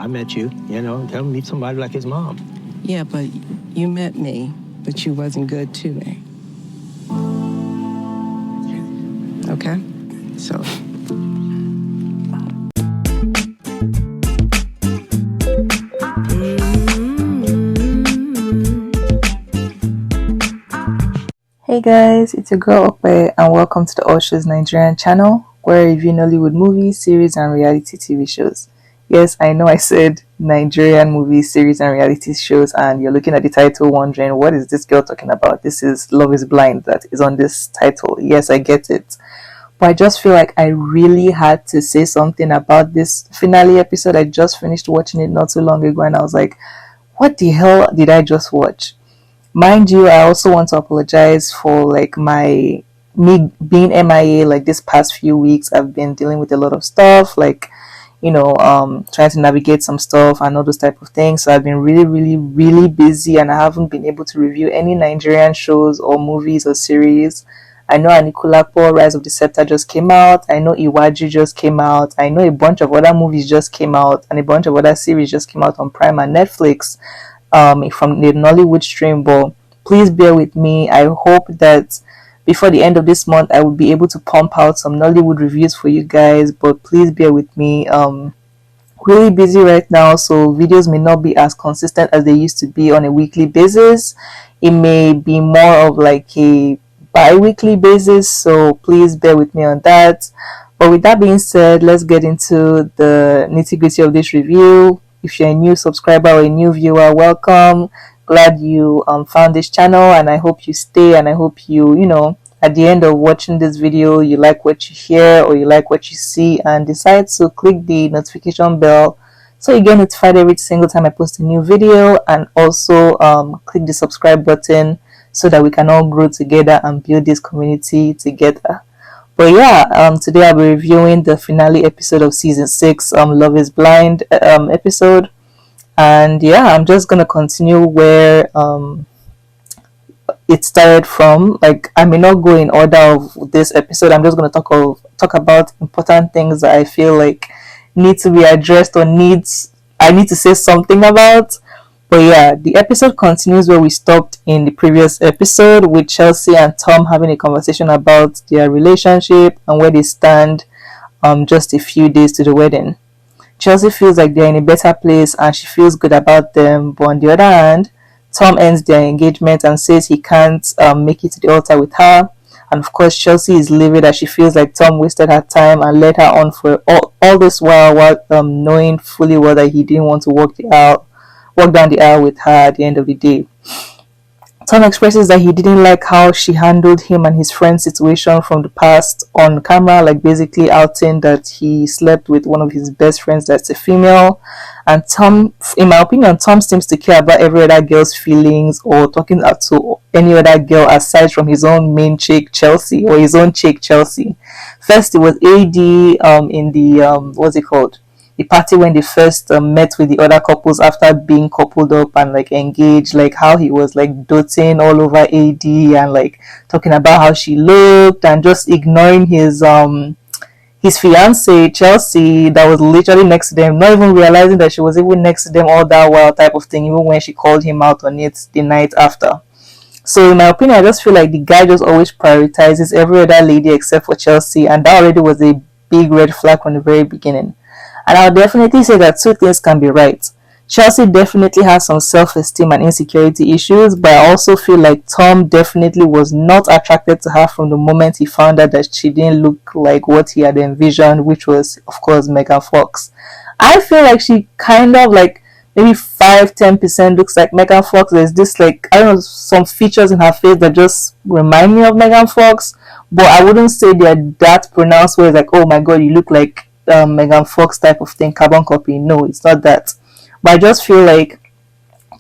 I met you, tell him meet somebody like his mom. Yeah, but you met me, but you wasn't good to me. Okay? So... Hey guys, it's your girl Okwe and welcome to the Usher's Nigerian channel where I review Nollywood movies, series and reality TV shows. Yes, I know I said Nigerian movies, series and reality shows and you're looking at the title wondering what is this girl talking about? This is Love is Blind that is on this title. Yes, I get it. But I just feel like I really had to say something about this finale episode. I just finished watching it not too long ago and I was like, what the hell did I just watch? Mind you, I also want to apologize for me being MIA this past few weeks. I've been dealing with a lot of stuff, trying to navigate some stuff and all those type of things. So I've been really, really, really busy and I haven't been able to review any Nigerian shows or movies or series. I know Anikulapo, Rise of the Scepter just came out. I know Iwaju just came out. I know a bunch of other movies just came out and a bunch of other series just came out on Prime and Netflix. From the Nollywood stream, but please bear with me. I hope that before the end of this month I will be able to pump out some Nollywood reviews for you guys, but please bear with me. Really busy right now, so videos may not be as consistent as they used to be on a weekly basis. It may be more of a bi-weekly basis, so please bear with me on that. But with that being said, let's get into the nitty-gritty of this review. If you're a new subscriber or a new viewer, welcome. Glad you found this channel and I hope you stay and I hope you, at the end of watching this video, you like what you hear or you like what you see and decide to click the notification bell so you get notified every single time I post a new video, and also click the subscribe button so that we can all grow together and build this community together. But yeah, today I'll be reviewing the finale episode of season 6, Love is Blind episode. And yeah, I'm just gonna continue where it started from. I may not go in order of this episode. I'm just gonna talk about important things that I feel need to be addressed or I need to say something about. But yeah, the episode continues where we stopped in the previous episode with Chelsea and Tom having a conversation about their relationship and where they stand just a few days to the wedding. Chelsea feels like they're in a better place and she feels good about them, but on the other hand, Tom ends their engagement and says he can't make it to the altar with her. And of course, Chelsea is livid as she feels like Tom wasted her time and led her on for all this while knowing fully well that he didn't want to walk down the aisle with her at the end of the day. Tom expresses that he didn't like how she handled him and his friend's situation from the past on camera, basically outing that he slept with one of his best friends that's a female. And Tom, in my opinion, Tom seems to care about every other girl's feelings or talking to any other girl aside from his own main chick, Chelsea, or his own chick, Chelsea. First, it was AD in the, what's it called? The party when they first met with the other couples after being coupled up and engaged, how he was doting all over AD and talking about how she looked and just ignoring his fiance Chelsea that was literally next to them, not even realizing that she was even next to them all that while type of thing, even when she called him out on it the night after. So in my opinion, I just feel like the guy just always prioritizes every other lady except for Chelsea, and that already was a big red flag from the very beginning. And I'll definitely say that two things can be right. Chelsea definitely has some self-esteem and insecurity issues, but I also feel like Tom definitely was not attracted to her from the moment he found out that she didn't look like what he had envisioned, which was, of course, Megan Fox. I feel like she kind of maybe 5-10% looks like Megan Fox. There's this I don't know, some features in her face that just remind me of Megan Fox, but I wouldn't say they're that pronounced where it's oh my god, you look like Megan Fox type of thing, carbon copy. No, it's not that. But I just feel like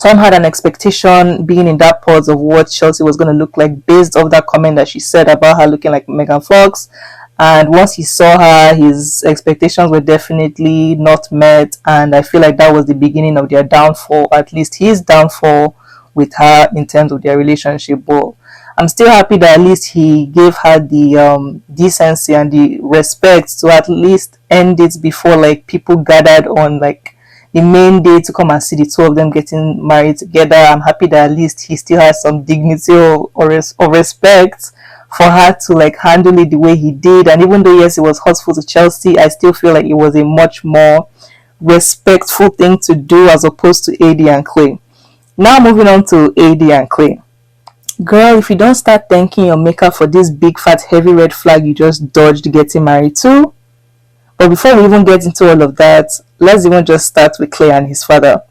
Tom had an expectation being in that pause of what Chelsea was going to look like based off that comment that she said about her looking like Megan Fox. And once he saw her, his expectations were definitely not met. And I feel like that was the beginning of their downfall, at least his downfall with her in terms of their relationship. But I'm still happy that at least he gave her the decency and the respect to at least end it before people gathered on the main day to come and see the two of them getting married together. I'm happy that at least he still has some dignity or respect for her to like handle it the way he did. And even though yes, it was hurtful to Chelsea, I still feel like it was a much more respectful thing to do as opposed to AD and Clay. Now moving on to AD and Clay. Girl, if you don't start thanking your maker for this big fat heavy red flag you just dodged getting married to. But before we even get into all of that, let's even just start with Clay and his father.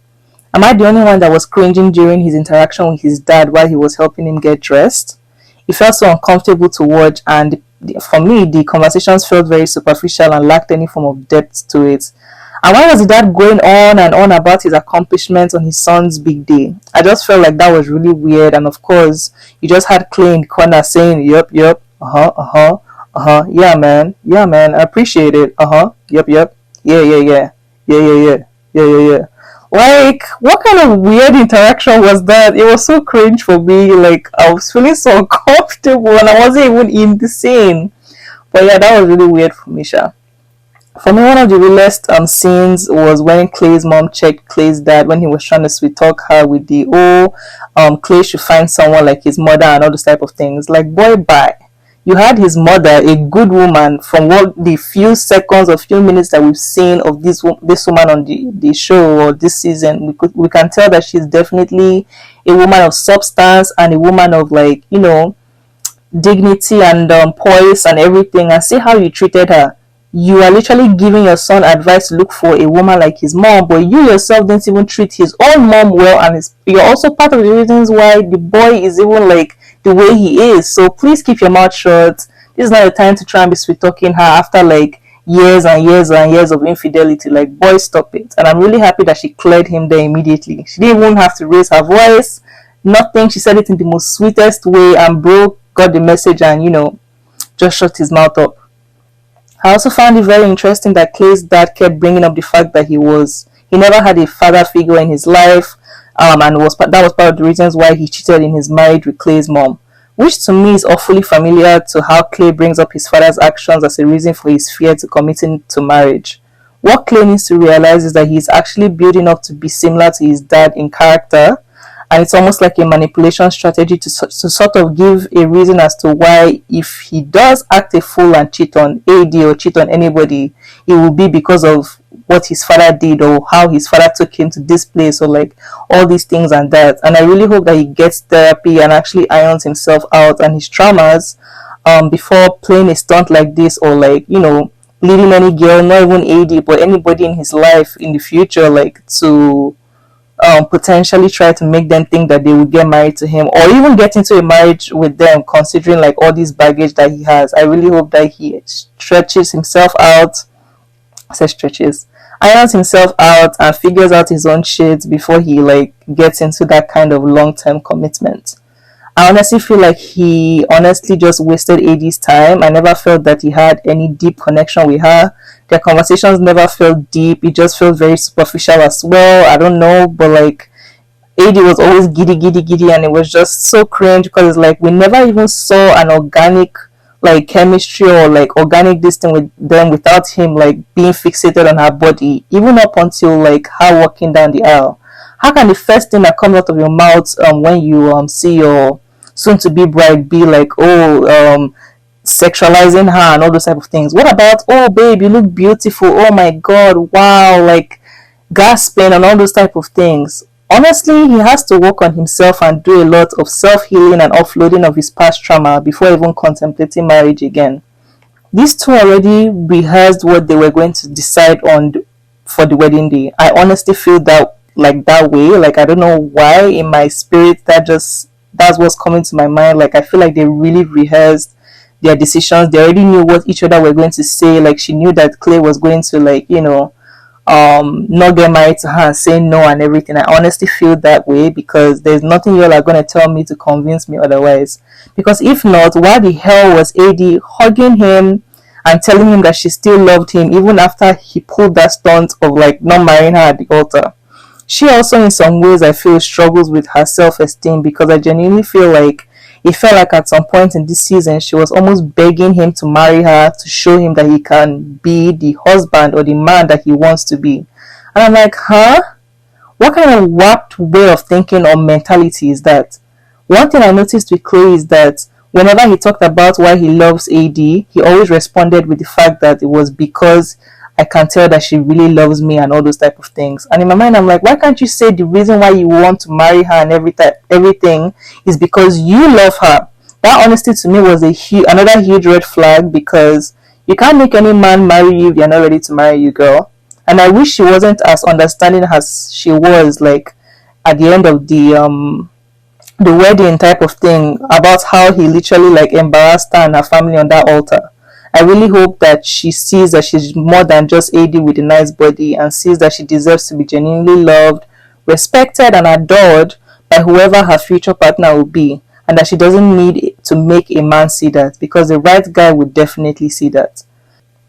Am I the only one that was cringing during his interaction with his dad while he was helping him get dressed? It felt so uncomfortable to watch, and for me, the conversations felt very superficial and lacked any form of depth to it. And why was the dad going on and on about his accomplishments on his son's big day? I just felt like that was really weird. And of course, you just had Clay in the corner saying, yep, yeah, man, I appreciate it, yep, yeah. Like, what kind of weird interaction was that? It was so cringe for me. Like, I was feeling so uncomfortable and I wasn't even in the scene. But yeah, that was really weird for me, Sha. For me, one of the realest scenes was when Clay's mom checked Clay's dad when he was trying to sweet talk her with the Clay should find someone like his mother and all those type of things. Like, boy, bye. You had his mother, a good woman, from what the few seconds or few minutes that we've seen of this woman on the show or this season. We can tell that she's definitely a woman of substance and a woman of, like, you know, dignity and poise and everything. And see how you treated her. You are literally giving your son advice to look for a woman like his mom, but you yourself didn't even treat his own mom well, and you're also part of the reasons why the boy is even like the way he is. So please keep your mouth shut. This is not the time to try and be sweet talking her after like years and years and years of infidelity. Like, boy, stop it. And I'm really happy that she cleared him there immediately. She didn't even have to raise her voice, nothing. She said it in the most sweetest way, and bro got the message and, you know, just shut his mouth up. I also found it very interesting that Clay's dad kept bringing up the fact that he never had a father figure in his life, and that was part of the reasons why he cheated in his marriage with Clay's mom, which to me is awfully familiar to how Clay brings up his father's actions as a reason for his fear to committing to marriage. What Clay needs to realize is that he's actually building up to be similar to his dad in character, and it's almost like a manipulation strategy to sort of give a reason as to why, if he does act a fool and cheat on AD or cheat on anybody, it will be because of what his father did or how his father took him to this place, or like all these things and that. And I really hope that he gets therapy and actually irons himself out and his traumas before playing a stunt like this, or like, you know, leading any girl, not even AD, but anybody in his life in the future, like to potentially try to make them think that they would get married to him, or even get into a marriage with them, considering like all this baggage that he has. I really hope that he stretches himself out, irons himself out and figures out his own shit before he like gets into that kind of long-term commitment. I honestly feel like he honestly just wasted AD's time. I never felt that he had any deep connection with her. Their conversations never felt deep. It just felt very superficial as well. I don't know, but like AD was always giddy, and it was just so cringe because it's like we never even saw an organic like chemistry or like organic distance with them without him like being fixated on her body, even up until like her walking down the aisle. How can the first thing that comes out of your mouth when you see your soon-to-be bride be like, sexualizing her and all those type of things? What about, oh babe, you look beautiful, oh my god, wow, like gasping and all those type of things? Honestly, he has to work on himself and do a lot of self-healing and offloading of his past trauma before even contemplating marriage again. These two already rehearsed what they were going to decide on for the wedding day. I honestly feel that way. Like, I don't know why in my spirit that's what's coming to my mind. Like, I feel like they really rehearsed their decisions. They already knew what each other were going to say. Like, she knew that Clay was going to, like, you know, not get married to her and say no and everything. I honestly feel that way because there's nothing y'all are going to tell me to convince me otherwise. Because if not, why the hell was AD hugging him and telling him that she still loved him even after he pulled that stunt of like not marrying her at the altar? She also in some ways I feel struggles with her self-esteem, because I genuinely feel like it felt like at some point in this season she was almost begging him to marry her to show him that he can be the husband or the man that he wants to be. And I'm like, huh? What kind of warped way of thinking or mentality is that? One thing I noticed with Chloe is that whenever he talked about why he loves AD, he always responded with the fact that it was because I can tell that she really loves me and all those type of things. And in my mind, I'm like, why can't you say the reason why you want to marry her and everything is because you love her? That honesty to me was another huge red flag, because you can't make any man marry you if you're not ready to marry you, girl. And I wish she wasn't as understanding as she was, like at the end of the wedding type of thing, about how he literally like embarrassed her and her family on that altar. I really hope that she sees that she's more than just AD with a nice body, and sees that she deserves to be genuinely loved, respected, and adored by whoever her future partner will be, and that she doesn't need to make a man see that, because the right guy would definitely see that.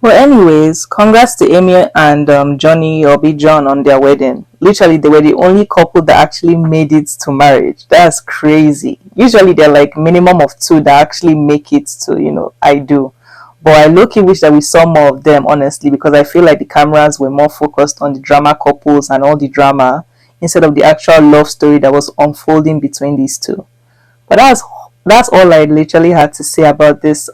Well, anyways, congrats to Amy and Johnny or Big John on their wedding. Literally, they were the only couple that actually made it to marriage. That's crazy. Usually, they're like minimum of two that actually make it to, I do. But I low-key wish that we saw more of them, honestly, because I feel like the cameras were more focused on the drama couples and all the drama, instead of the actual love story that was unfolding between these two. But that's all I literally had to say about this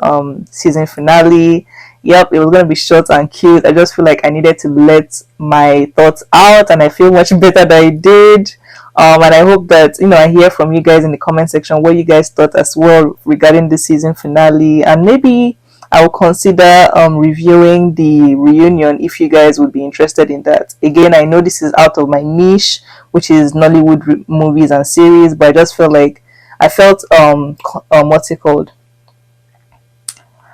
season finale. Yep, it was gonna be short and cute. I just feel like I needed to let my thoughts out, and I feel much better than I did. And I hope that I hear from you guys in the comment section what you guys thought as well regarding the season finale, and maybe I will consider reviewing the reunion if you guys would be interested in that. Again, I know this is out of my niche, which is Nollywood movies and series, but I just felt like I felt what's it called?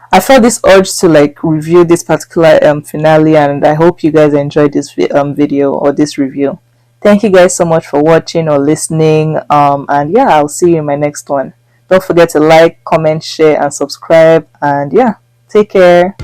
I felt this urge to like review this particular finale, and I hope you guys enjoyed this video or this review. Thank you guys so much for watching or listening. And yeah, I'll see you in my next one. Don't forget to like, comment, share, and subscribe. And yeah, take care.